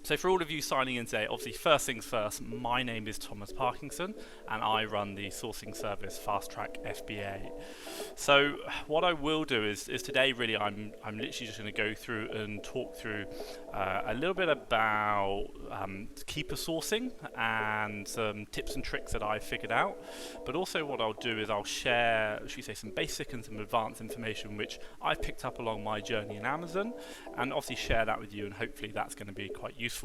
So for all of you signing in today, obviously first things first, my name is Thomas Parkinson and I run the sourcing service Fast Track FBA. So what I will do is today really I'm literally just going to go through and talk through a little bit about Keepa sourcing and some tips and tricks that I figured out. But also what I'll do is I'll share, should we say, some basic and some advanced information which I've picked up along my journey in Amazon, and obviously share that with you, and hopefully that's going to be quite useful.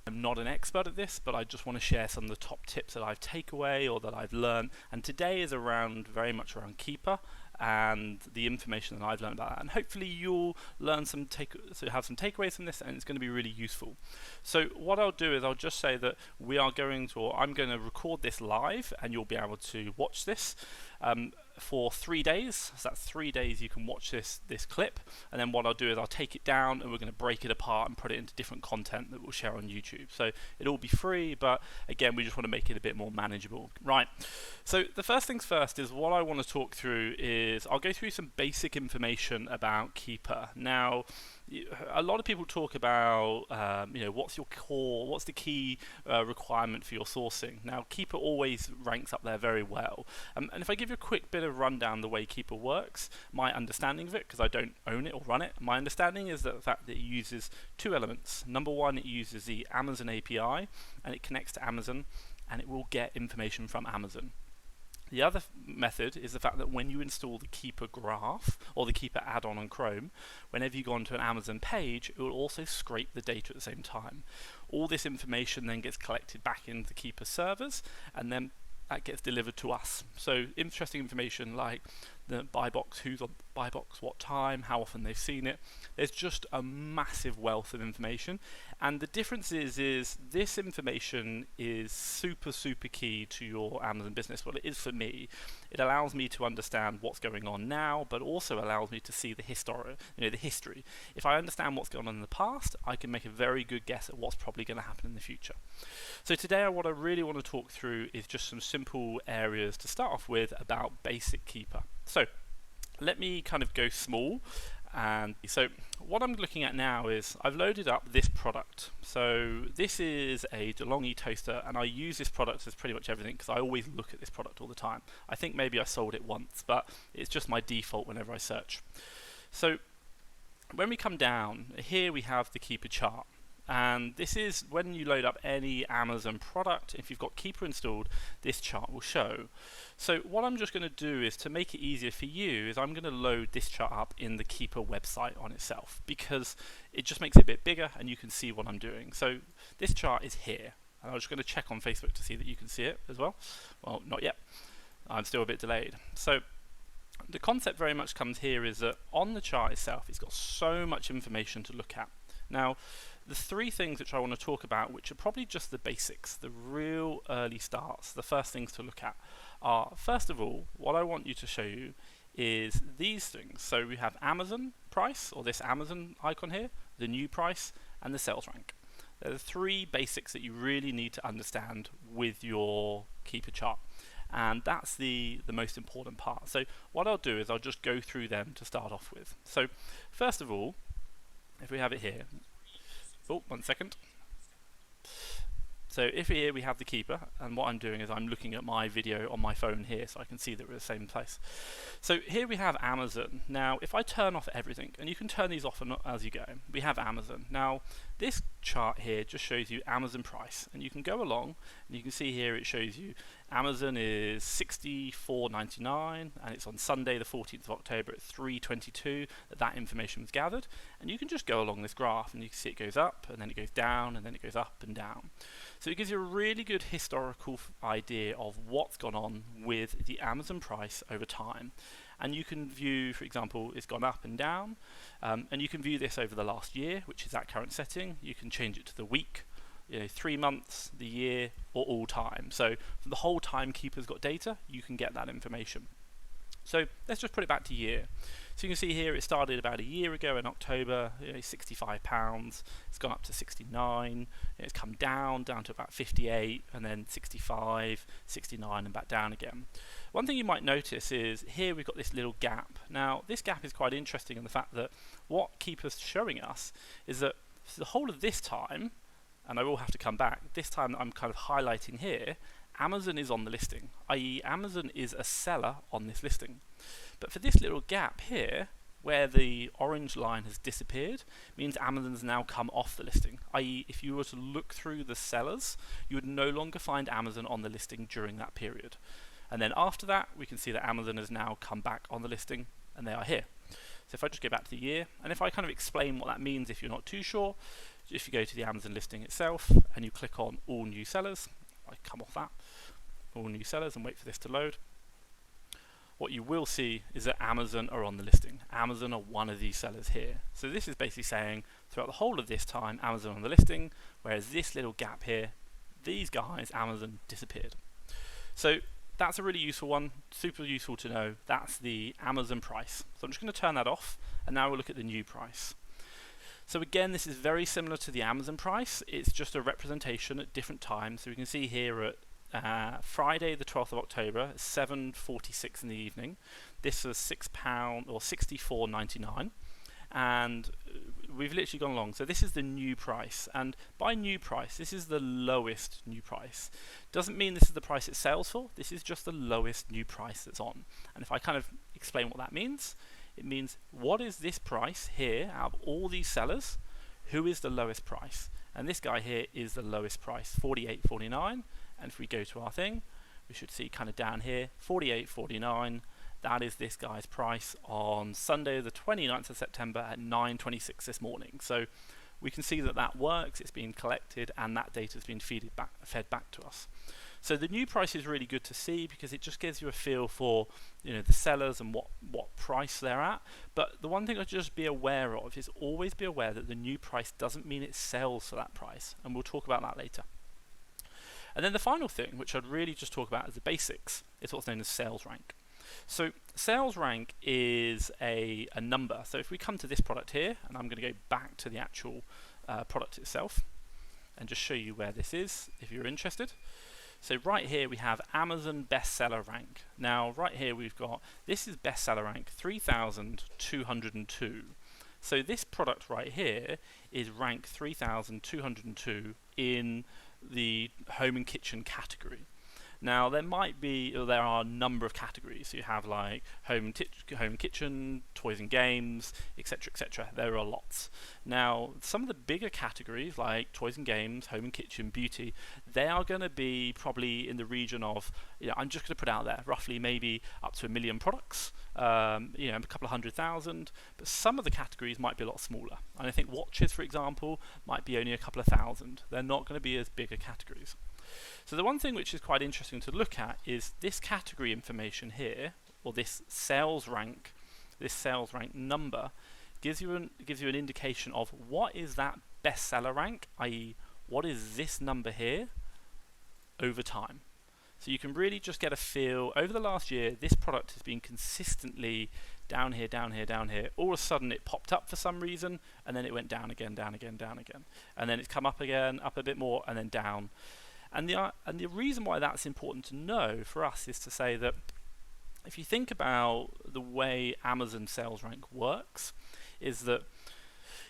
I'm not an expert at this, but I just want to share some of the top tips that I've taken away or that I've learned. And today is very much around Keepa and the information that I've learned about that. And hopefully you'll learn have some takeaways from this, and it's going to be really useful. So what I'll do is I'll just say that I'm going to record this live, and you'll be able to watch this for 3 days. So that's 3 days you can watch this clip, and then what I'll do is I'll take it down and we're going to break it apart and put it into different content that we'll share on YouTube. So it'll all be free, but again, we just want to make it a bit more manageable. Right, so the first things first is what I want to talk through is I'll go through some basic information about Keepa. Now, a lot of people talk about what's the key requirement for your sourcing. Now Keepa always ranks up there very well, and if I give you a quick bit of rundown the way Keepa works, my understanding of it, because I don't own it or run it, my understanding is that the fact that it uses two elements. Number one, it uses the Amazon API and it connects to Amazon and it will get information from Amazon. The other method is the fact that when you install the Keepa graph or the Keepa add-on on Chrome, whenever you go onto an Amazon page, it will also scrape the data at the same time. All this information then gets collected back into the Keepa servers, and then that gets delivered to us. So interesting information like the buy box, who's on buy box, what time, how often they've seen it. There's just a massive wealth of information, and the difference is this information is super key to your Amazon business. Well, it is for me. It allows me to understand what's going on now, but also allows me to see the history. If I understand what's going on in the past, I can make a very good guess at what's probably going to happen in the future. So today what I really want to talk through is just some simple areas to start off with about basic Keepa. So let me kind of go small, and so what I'm looking at now is I've loaded up this product. So this is a DeLonghi toaster, and I use this product as pretty much everything because I always look at this product all the time. I think maybe I sold it once, but it's just my default whenever I search. So when we come down here, we have the Keepa chart. And this is when you load up any Amazon product. If you've got Keepa installed, this chart will show. So what I'm just going to do is, to make it easier for you, is I'm going to load this chart up in the Keepa website on itself, because it just makes it a bit bigger and you can see what I'm doing. So this chart is here, and I'm just going to check on Facebook to see that you can see it as well. Well, not yet. I'm still a bit delayed. So the concept very much comes here is that on the chart itself, it's got so much information to look at. Now, the three things which I want to talk about, which are probably just the basics, the real early starts, the first things to look at are, first of all, what I want you to show you is these things. So we have Amazon price, or this Amazon icon here, the new price, and the sales rank. They're the three basics that you really need to understand with your Keepa chart. And that's the most important part. So what I'll do is I'll just go through them to start off with. So first of all, if we have it here, oh, 1 second. So if here we have the Keepa, and what I'm doing is I'm looking at my video on my phone here so I can see that we're in the same place. So here we have Amazon. Now if I turn off everything, and you can turn these off as you go, we have Amazon. Now this chart here just shows you Amazon price, and you can go along and you can see here it shows you Amazon is $64.99, and it's on Sunday the 14th of October at 3:22 that information was gathered, and you can just go along this graph and you can see it goes up and then it goes down and then it goes up and down. So it gives you a really good historical idea of what's gone on with the Amazon price over time. And you can view, for example, it's gone up and down, and you can view this over the last year, which is that current setting. You can change it to the week, 3 months, the year, or all time. So for the whole time Keepa's got data, you can get that information. So let's just put it back to year. So you can see here it started about a year ago in October, £65. It's gone up to 69. It's come down to about 58, and then 65, 69, and back down again. One thing you might notice is here we've got this little gap. Now this gap is quite interesting in the fact that what Keepa's showing us is that for the whole of this time, and I will have to come back. This time I'm kind of highlighting here, Amazon is on the listing, i.e. Amazon is a seller on this listing. But for this little gap here, where the orange line has disappeared, means Amazon's now come off the listing, i.e. if you were to look through the sellers, you would no longer find Amazon on the listing during that period. And then after that, we can see that Amazon has now come back on the listing, and they are here. So if I just go back to the year, and if I kind of explain what that means if you're not too sure, if you go to the Amazon listing itself, and you click on all new sellers, I come off that, all new sellers, and wait for this to load, what you will see is that Amazon are on the listing. Amazon are one of these sellers here. So this is basically saying throughout the whole of this time, Amazon on the listing, whereas this little gap here, these guys, Amazon disappeared. So that's a really useful one, super useful to know. That's the Amazon price. So I'm just going to turn that off, and now we'll look at the new price. So again, this is very similar to the Amazon price. It's just a representation at different times. So we can see here at Friday the 12th of October, 7:46 in the evening. This was £6 or 64.99, and we've literally gone along. So this is the new price, and by new price, this is the lowest new price. Doesn't mean this is the price it sells for. This is just the lowest new price that's on. And if I kind of explain what that means, it means what is this price here out of all these sellers? Who is the lowest price? And this guy here is the lowest price, 48.49. And if we go to our thing, we should see kind of down here, 48.49. That is this guy's price on Sunday the 29th of September at 9:26 this morning. So we can see that that works, it's being collected, and that data has been fed back to us. So the new price is really good to see because it just gives you a feel for, you know, the sellers and what price they're at. But the one thing I'd just be aware of is always be aware that the new price doesn't mean it sells for that price, and we'll talk about that later. And then the final thing, which I'd really just talk about as the basics, is what's known as sales rank. So sales rank is a number. So if we come to this product here, and I'm going to go back to the actual product itself and just show you where this is if you're interested. So right here we have Amazon bestseller rank. Now right here we've got, this is bestseller rank 3202. So this product right here is rank 3202 in the home and kitchen category. Now there are a number of categories. So you have like home and kitchen, toys and games, etc., etc. There are lots. Now some of the bigger categories like toys and games, home and kitchen, beauty, they are going to be probably in the region of, I'm just going to put out there roughly maybe up to 1 million products, a couple of 100,000. But some of the categories might be a lot smaller. And I think watches, for example, might be only a couple of thousand. They're not going to be as bigger categories. So the one thing which is quite interesting to look at is this category information here, or this sales rank number, gives you an indication of what is that bestseller rank, i.e. what is this number here over time. So you can really just get a feel. Over the last year, this product has been consistently down here, down here, down here. All of a sudden it popped up for some reason, and then it went down again, down again, down again. And then it's come up again, up a bit more, and then down. And the reason why that's important to know for us is to say that if you think about the way Amazon sales rank works, is that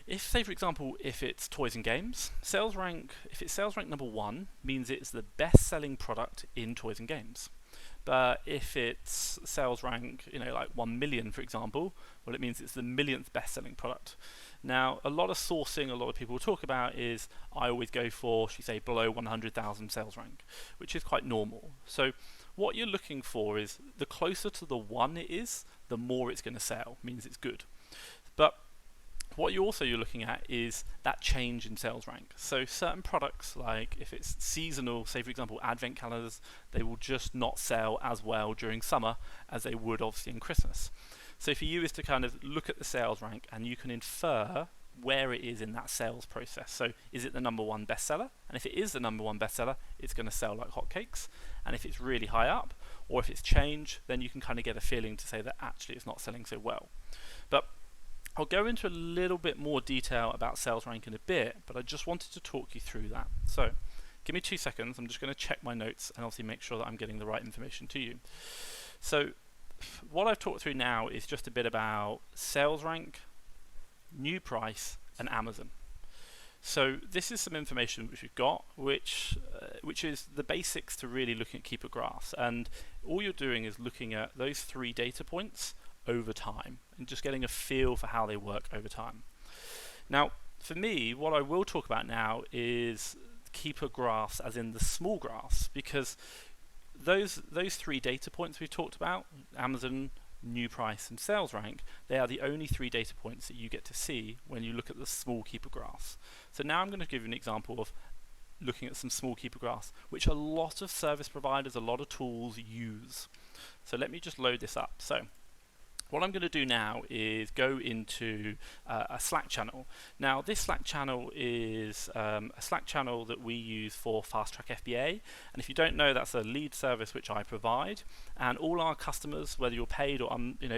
if, say for example, if it's toys and games, if it's sales rank number 1, means it's the best selling product in toys and games. But if it's sales rank, like 1 million, for example, well, it means it's the millionth best-selling product. Now, a lot of sourcing, a lot of people will talk about is, I always go for, should we say, below 100,000 sales rank, which is quite normal. So what you're looking for is, the closer to the 1 it is, the more it's going to sell, means it's good. But what you're looking at is that change in sales rank. So certain products, like if it's seasonal, say for example advent calendars, they will just not sell as well during summer as they would obviously in Christmas. So for you is to kind of look at the sales rank and you can infer where it is in that sales process. So is it the number 1 bestseller? And if it is the number 1 bestseller, it's going to sell like hotcakes. And if it's really high up, or if it's changed, then you can kind of get a feeling to say that actually it's not selling so well. But I'll go into a little bit more detail about sales rank in a bit, but I just wanted to talk you through that. So give me 2 seconds. I'm just going to check my notes and obviously make sure that I'm getting the right information to you. So what I've talked through now is just a bit about sales rank, new price, and Amazon. So this is some information which we've got, which is the basics to really looking at Keepa graphs. And all you're doing is looking at those 3 data points over time and just getting a feel for how they work over time. Now, for me, what I will talk about now is Keepa graphs as in the small graphs, because those 3 data points we talked about, Amazon, new price and sales rank, they are the only 3 data points that you get to see when you look at the small Keepa graphs. So now I'm going to give you an example of looking at some small Keepa graphs, which a lot of service providers, a lot of tools use. So let me just load this up. So what I'm going to do now is go into a Slack channel. Now this Slack channel is a Slack channel that we use for Fast Track FBA, and if you don't know, that's a lead service which I provide, and all our customers, whether you're paid or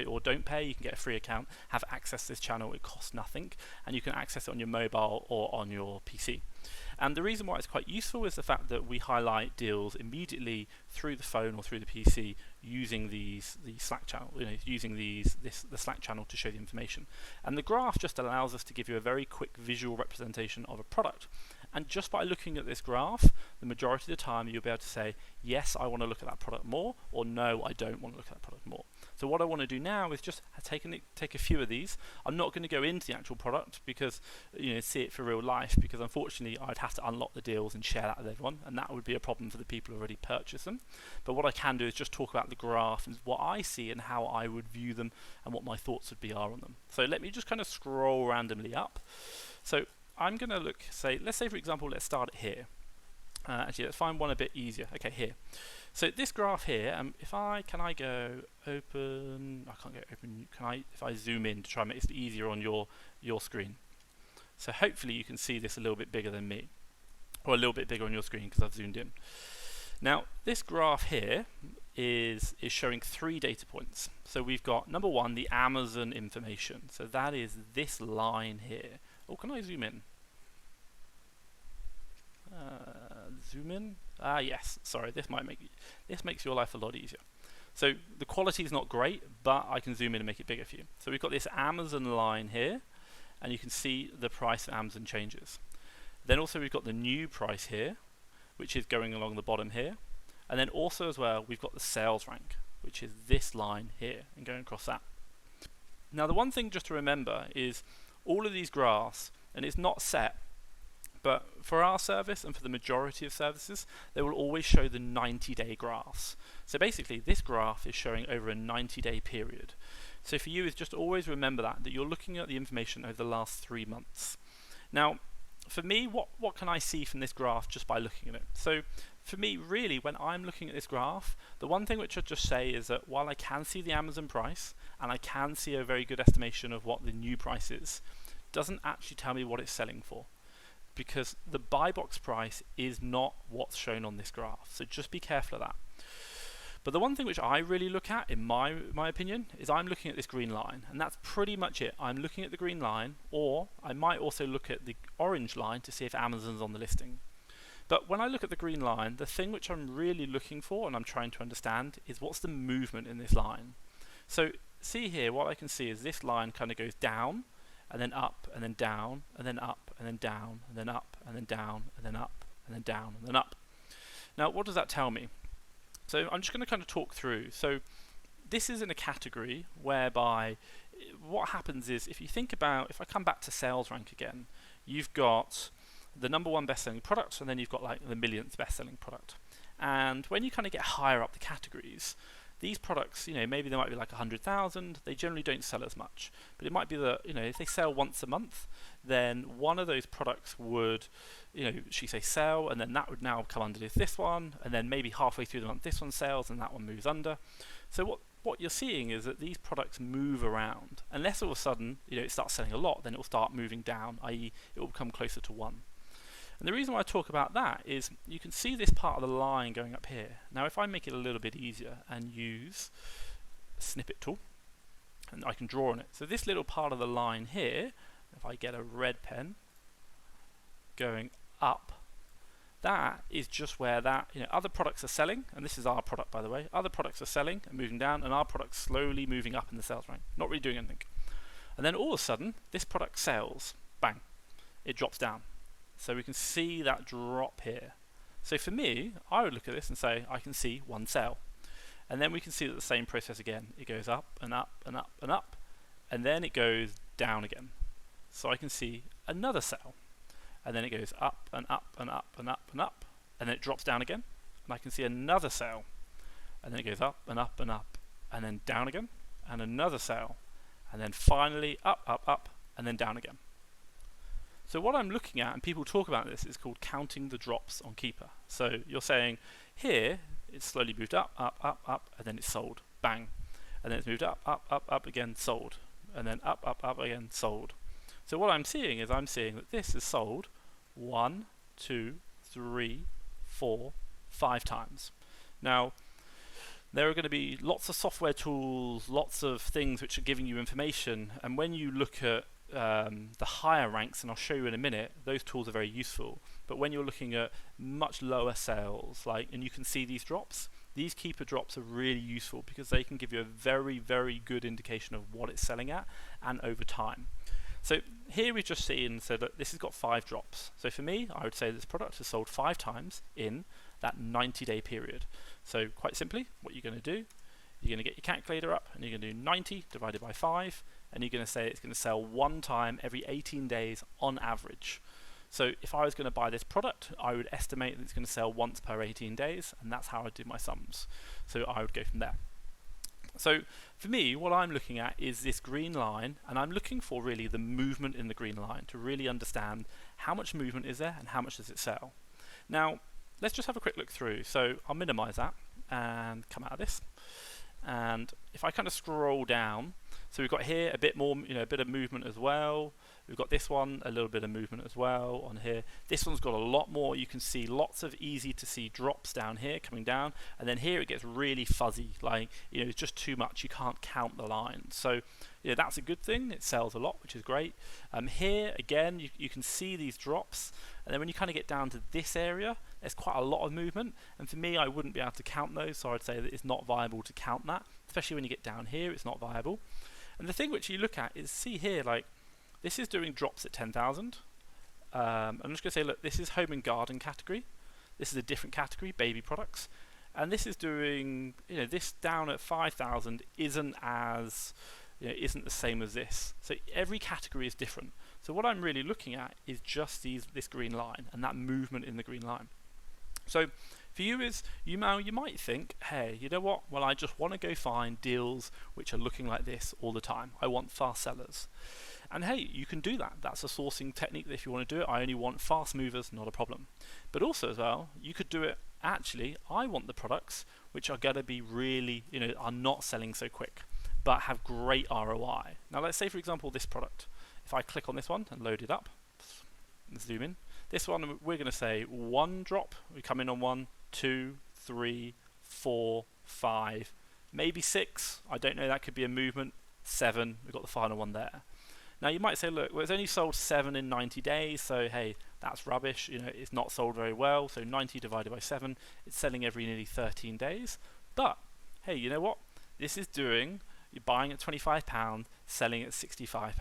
or don't pay, you can get a free account, have access to this channel. It costs nothing, and you can access it on your mobile or on your PC. And the reason why it's quite useful is the fact that we highlight deals immediately through the phone or through the PC using the Slack channel, using the Slack channel to show the information. And the graph just allows us to give you a very quick visual representation of a product. And just by looking at this graph, the majority of the time you'll be able to say, yes, I want to look at that product more, or no, I don't want to look at that product more. So what I want to do now is just take a few of these. I'm not going to go into the actual product because see it for real life, because unfortunately I'd have to unlock the deals and share that with everyone, and that would be a problem for the people who already purchased them. But what I can do is just talk about the graph and what I see and how I would view them and what my thoughts would be are on them. So let me just kind of scroll randomly up. So I'm going to look, let's say for example, let's start it here. Actually, let's find one a bit easier. Okay, here. So this graph here, can I go open? I can't go open. If I zoom in to try and make it easier on your screen? So hopefully you can see this a little bit bigger than me, or a little bit bigger on your screen because I've zoomed in. Now this graph here is showing 3 data points. So we've got number 1, the Amazon information. So that is this line here. Oh, can I zoom in? Zoom in. Yes. Sorry, this makes your life a lot easier. So the quality is not great, but I can zoom in and make it bigger for you. So we've got this Amazon line here, and you can see the price of Amazon changes. Then also we've got the new price here, which is going along the bottom here, and then also as well we've got the sales rank, which is this line here, and going across that. Now the one thing just to remember is all of these graphs, and it's not set, but for our service and for the majority of services, they will always show the 90-day graphs. So basically, this graph is showing over a 90-day period. So for you, is just always remember that you're looking at the information over the last 3 months. Now, for me, what can I see from this graph just by looking at it? So for me, really, when I'm looking at this graph, the one thing which I'd just say is that while I can see the Amazon price, and I can see a very good estimation of what the new price is, doesn't actually tell me what it's selling for, because the buy box price is not what's shown on this graph. So just be careful of that. But the one thing which I really look at, in my opinion, is I'm looking at this green line, and that's pretty much it. I'm looking at the green line, or I might also look at the orange line to see if Amazon's on the listing. But when I look at the green line, the thing which I'm really looking for and I'm trying to understand is what's the movement in this line. So see here, what I can see is this line kind of goes down, and then up, and then down, and then up, and then down, and then up, and then down, and then up, and then down, and then up. Now, what does that tell me? So I'm just going to kind of talk through. So this is in a category whereby what happens is, if you think about, if I come back to sales rank again, you've got the number 1 best-selling product, and then you've got like the millionth best-selling product. And when you kind of get higher up the categories, these products, maybe they might be like 100,000, they generally don't sell as much. But it might be that, if they sell once a month, then one of those products would, sell, and then that would now come underneath this one, and then maybe halfway through the month this one sells, and that one moves under. So what you're seeing is that these products move around. Unless all of a sudden, it starts selling a lot, then it will start moving down, i.e. it will become closer to 1. And the reason why I talk about that is you can see this part of the line going up here. Now if I make it a little bit easier and use a snippet tool, and I can draw on it. So this little part of the line here, if I get a red pen going up, that is just where other products are selling, and this is our product by the way, other products are selling and moving down, and our product's slowly moving up in the sales rank, not really doing anything. And then all of a sudden, this product sells, bang, it drops down. So we can see that drop here. So for me, I would look at this and say I can see one sale. And then we can see that the same process again. It goes up and up and up and up, and then it goes down again. So I can see another sale. And then it goes up and up and up and up and up, and then it drops down again. And I can see another sale. And then it goes up and up and up, and then down again, and another sale. And then finally up, up, up, and then down again. So what I'm looking at, and people talk about this, is called counting the drops on Keepa. So you're saying here, it's slowly moved up, up, up, up, and then it's sold. Bang. And then it's moved up, up, up, up again, sold. And then up, up, up again, sold. So what I'm seeing is I'm seeing that this is sold 1, 2, 3, 4, 5 times. Now, there are going to be lots of software tools, lots of things which are giving you information, and when you look at the higher ranks, and I'll show you in a minute, those tools are very useful. But when you're looking at much lower sales, and you can see these drops, these Keepa drops are really useful because they can give you a very, very good indication of what it's selling at and over time. So here we've just seen, so that this has got 5 drops. So for me, I would say this product has sold 5 times in that 90-day period. So quite simply, what you're going to do, you're going to get your calculator up and you're going to do 90 divided by 5, and you're going to say it's going to sell 1 time every 18 days on average. So if I was going to buy this product, I would estimate that it's going to sell once per 18 days, and that's how I do my sums. So I would go from there. So for me, what I'm looking at is this green line, and I'm looking for really the movement in the green line to really understand how much movement is there and how much does it sell. Now, let's just have a quick look through. So I'll minimize that and come out of this. And if I kind of scroll down, so we've got here a bit more, a bit of movement as well. We've got this one, a little bit of movement as well on here. This one's got a lot more. You can see lots of easy to see drops down here coming down, and then here it gets really fuzzy, like it's just too much. You can't count the lines. So that's a good thing. It sells a lot, which is great. Here again, you can see these drops, and then when you kind of get down to this area, there's quite a lot of movement. And for me, I wouldn't be able to count those, so I'd say that it's not viable to count that, especially when you get down here. It's not viable. And the thing which you look at is, see here, like this is doing drops at 10,000. I'm just going to say, look, this is home and garden category. This is a different category, baby products. And this is doing, this down at 5,000 isn't as, isn't the same as this. So every category is different. So what I'm really looking at is just this green line and that movement in the green line. So for you is, you might think, hey, you know what? Well, I just want to go find deals which are looking like this all the time. I want fast sellers. And hey, you can do that. That's a sourcing technique that if you want to do it. I only want fast movers, not a problem. But also as well, you could do it, actually, I want the products which are going to be really, are not selling so quick, but have great ROI. Now let's say, for example, this product. If I click on this one and load it up, and zoom in, this one we're going to say 1 drop. We come in on 1, 2, 3, 4, 5, maybe 6. I don't know, that could be a movement. 7, we've got the final one there. Now you might say, look, well, it's only sold 7 in 90 days, so hey, that's rubbish. It's not sold very well. So 90 divided by 7, it's selling every nearly 13 days. But hey, you know what? This is doing, you're buying at £25, selling at £65.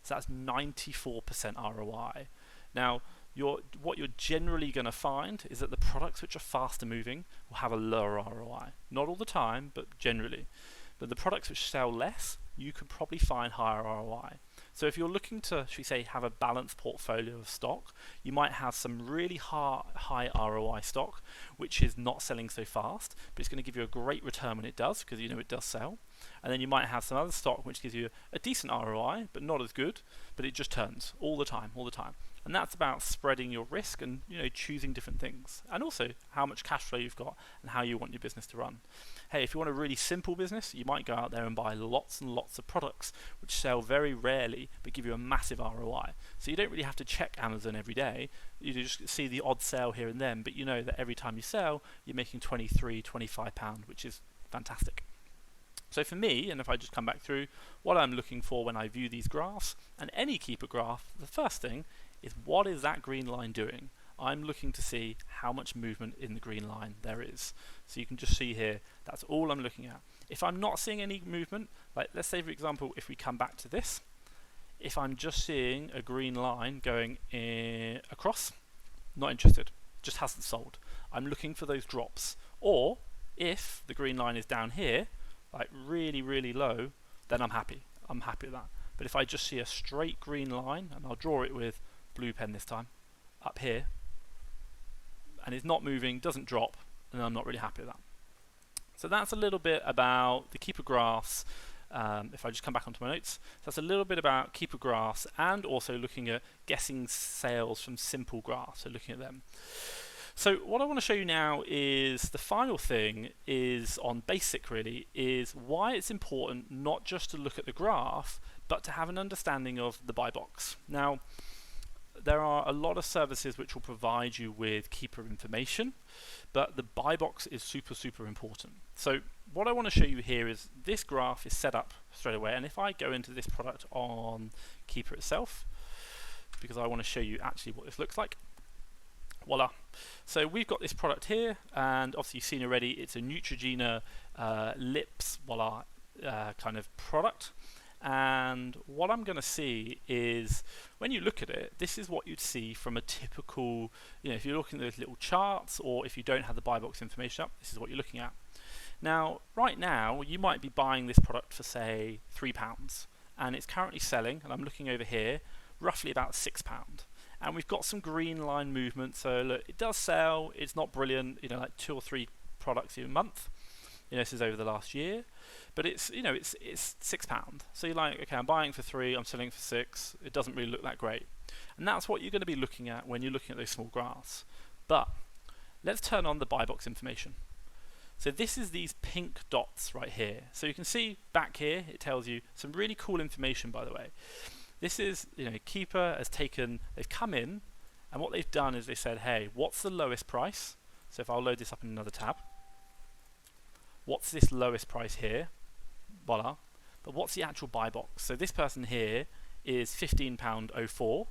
So that's 94% ROI. Now, what you're generally going to find is that the products which are faster moving will have a lower ROI. Not all the time, but generally. But the products which sell less, you could probably find higher ROI. So if you're looking to, should we say, have a balanced portfolio of stock, you might have some really high ROI stock, which is not selling so fast, but it's going to give you a great return when it does, because it does sell. And then you might have some other stock which gives you a decent ROI, but not as good, but it just turns all the time. And that's about spreading your risk and choosing different things, and also how much cash flow you've got and how you want your business to run. Hey, if you want a really simple business, you might go out there and buy lots and lots of products which sell very rarely but give you a massive ROI. So you don't really have to check Amazon every day. You just see the odd sale here and then, but you know that every time you sell, you're making £23, £25, which is fantastic. So for me, and if I just come back through, what I'm looking for when I view these graphs, and any Keepa graph, the first thing is, what is that green line doing? I'm looking to see how much movement in the green line there is. So you can just see here, that's all I'm looking at. If I'm not seeing any movement, like let's say for example, if we come back to this, If I'm just seeing a green line going across, not interested, just hasn't sold. I'm looking for those drops. Or if the green line is down here, like really, really low, then I'm happy. I'm happy with that. But if I just see a straight green line, and I'll draw it with blue pen this time, up here, and it's not moving, doesn't drop, then I'm not really happy with that. So that's a little bit about the Keepa graphs. If I just come back onto my notes, so that's a little bit about Keepa graphs and also looking at guessing sales from simple graphs, so looking at them. So what I want to show you now is the final thing is on basic really, is why it's important not just to look at the graph, but to have an understanding of the buy box. Now, there are a lot of services which will provide you with Keepa information, but the buy box is super, super important. So what I want to show you here is this graph is set up straight away, and if I go into this product on Keepa itself, because I want to show you actually what this looks like, voila. So we've got this product here, and obviously you've seen already it's a Neutrogena lips, voila, kind of product. And what I'm going to see is when you look at it, this is what you'd see from a typical, if you're looking at those little charts, or if you don't have the buy box information up, this is what you're looking at. Now, right now, you might be buying this product for say £3, and it's currently selling, and I'm looking over here, roughly about £6. And we've got some green line movement, so look, it does sell, it's not brilliant, like 2 or 3 products a month. This is over the last year, but it's it's £6. So you're like, okay, I'm buying for 3, I'm selling for 6. It doesn't really look that great, and that's what you're going to be looking at when you're looking at those small graphs. But let's turn on the buy box information. So this is these pink dots right here. So you can see back here, it tells you some really cool information. By the way, this is Keepa has taken. They've come in, and what they've done is they said, hey, what's the lowest price? So if I'll load this up in another tab. What's this lowest price here? Voila. But what's the actual buy box? So this person here is £15.04,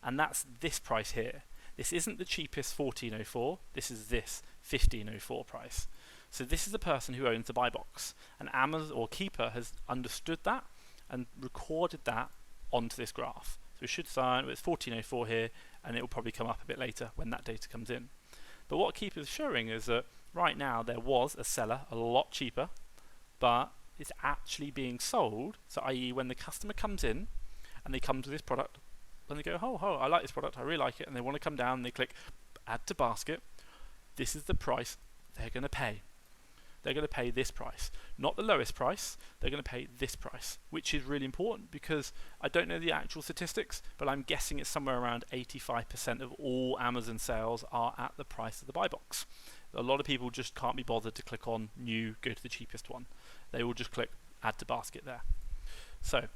and that's this price here. This isn't the cheapest £14.04. This is this £15.04 price. So this is the person who owns the buy box, and Amazon or Keepa has understood that and recorded that onto this graph. So we should sign with £14.04 here, and it will probably come up a bit later when that data comes in. But what Keepa is showing is that right now there was a seller a lot cheaper, but it's actually being sold. So i.e. when the customer comes in and they come to this product and they go, oh, I like this product, I really like it, and they want to come down and they click add to basket, this is the price they're going to pay. They're going to pay this price, not the lowest price. They're going to pay this price, which is really important because I don't know the actual statistics, but I'm guessing it's somewhere around 85% of all Amazon sales are at the price of the buy box. A lot of people just can't be bothered to click on new, go to the cheapest one. They will just click add to basket there. So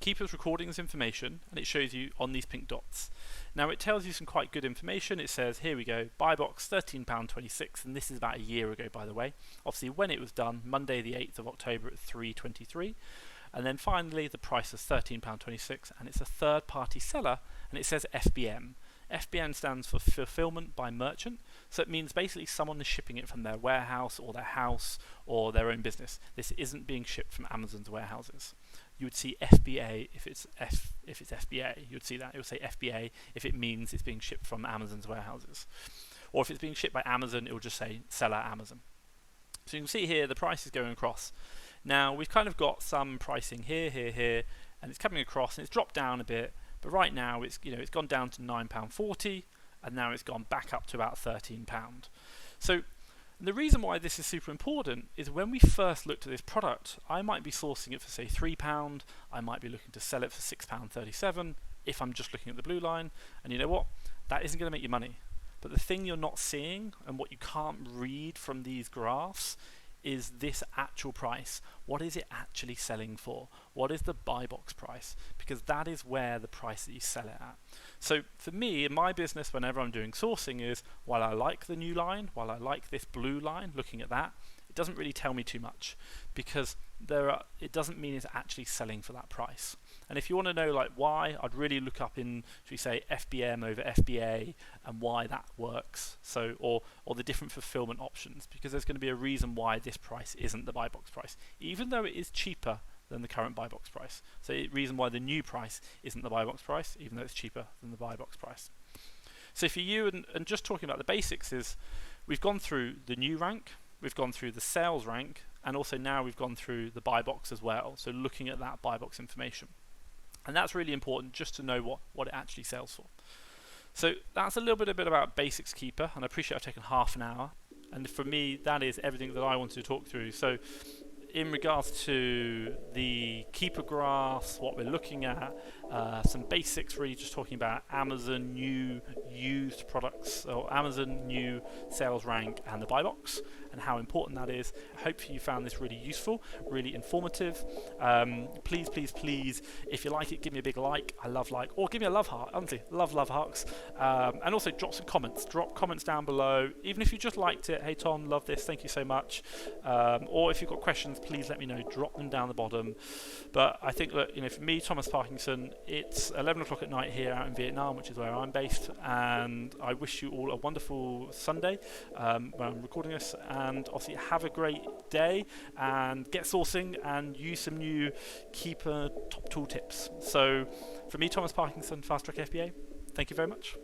Keepa's recording this information, and it shows you on these pink dots. Now it tells you some quite good information. It says, here we go, buy box £13.26, and this is about a year ago, by the way. Obviously when it was done, Monday the 8th of October at 3:23. And then finally the price is £13.26, and it's a third party seller, and it says FBM. FBM stands for fulfillment by merchant, so it means basically someone is shipping it from their warehouse or their house or their own business. This isn't being shipped from Amazon's warehouses. You would see FBA if it's FBA. You would see that. It would say FBA if it means it's being shipped from Amazon's warehouses. Or if it's being shipped by Amazon, it will just say seller Amazon. So you can see here the price is going across. Now we've kind of got some pricing here, and it's coming across and it's dropped down a bit. But right now it's it's gone down to £9.40, and now it's gone back up to about £13. So the reason why this is super important is when we first looked at this product, I might be sourcing it for say £3, I might be looking to sell it for £6.37 if I'm just looking at the blue line, and you know what? That isn't going to make you money. But the thing you're not seeing and what you can't read from these graphs is this actual price. What is it actually selling for? What is the buy box price? Because that is where the price that you sell it at. So for me, in my business, whenever I'm doing sourcing is, while I like the new line, while I like this blue line, looking at that, it doesn't really tell me too much because it doesn't mean it's actually selling for that price. And if you want to know like why, I'd really look up in, should we say, FBM over FBA and why that works. So or the different fulfillment options, because there's going to be a reason why this price isn't the buy box price, even though it is cheaper than the current buy box price. So the reason why the new price isn't the buy box price, even though it's cheaper than the buy box price. So for you, and just talking about the basics, is we've gone through the new rank, we've gone through the sales rank, and also now we've gone through the buy box as well. So looking at that buy box information. And that's really important just to know what it actually sells for. So that's a little bit about basics Keepa, and I appreciate I've taken half an hour. And for me, that is everything that I wanted to talk through. So in regards to the Keepa graphs, what we're looking at, some basics, really just talking about Amazon new used products, or Amazon new sales rank and the buy box, and how important that is. Hopefully you found this really useful, really informative. Please, if you like it, give me a big like. I love like, or give me a love heart. Honestly, love hearts. And also drop some comments. Drop comments down below. Even if you just liked it, hey Tom, love this, thank you so much. Or if you've got questions, please let me know. Drop them down the bottom. But I think that, for me, Thomas Parkinson, it's 11 o'clock at night here out in Vietnam, which is where I'm based, and I wish you all a wonderful Sunday when I'm recording this, and obviously have a great day and get sourcing and use some new Keepa top tool tips. So for me, Thomas Parkinson, Fast Track FBA, thank you very much.